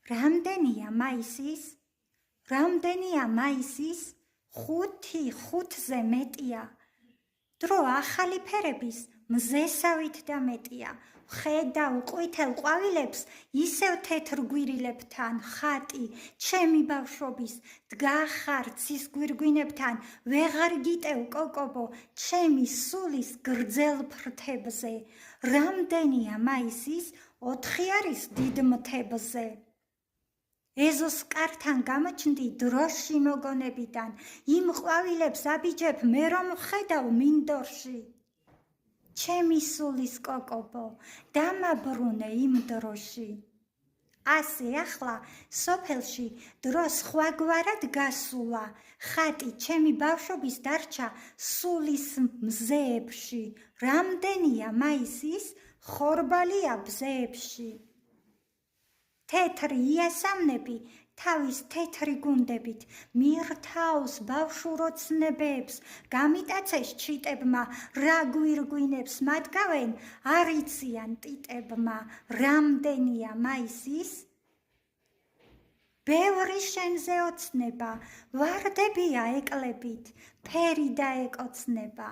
რამდენია მაისის? რამდენია მაისის? 5-5-ზე მეტია. დრო ახალი ფერების მზესავით და მეტია. ხედავ ყვითელ ყვავილებს ისევ თეთრ გვირილებთან ხატი ჩემი ბავშვობის დგახარ ცის გვირგვინებთან ვეღარ გიტევ კოკობო ჩემი სულის გრძელ ფრთებზე. რამდენია მაისის? 4 არის დიდ მთებზე. ეზოს კართან გამოჩნდი დროში მოგონებიდან იმ ყვავილებს აბიჯებ მე რომ ხედავ მინდორში. ჩემი სულის კოკობო დამაბრუნე იმ დროში. ასე ახლა სოფელში დრო სხვაგვარად გასულა. ხატი ჩემი ბავშვობის დარჩა სულის მზეებში. რამდენია მაისის? ხორბალია ბზეებში. თეთრი იასამნები თავის თეთრი გუნდებით მირთავს ბავშვუროცნებებს. გამიტაცეს ჩიტებმა რა გვირგვინებს მათგავენ არიციან ტიტებმა. რამდენია მაისის? ბევრი შენზე ოცნება ვარდებია ეკლებით ფერი დაეკოცნება.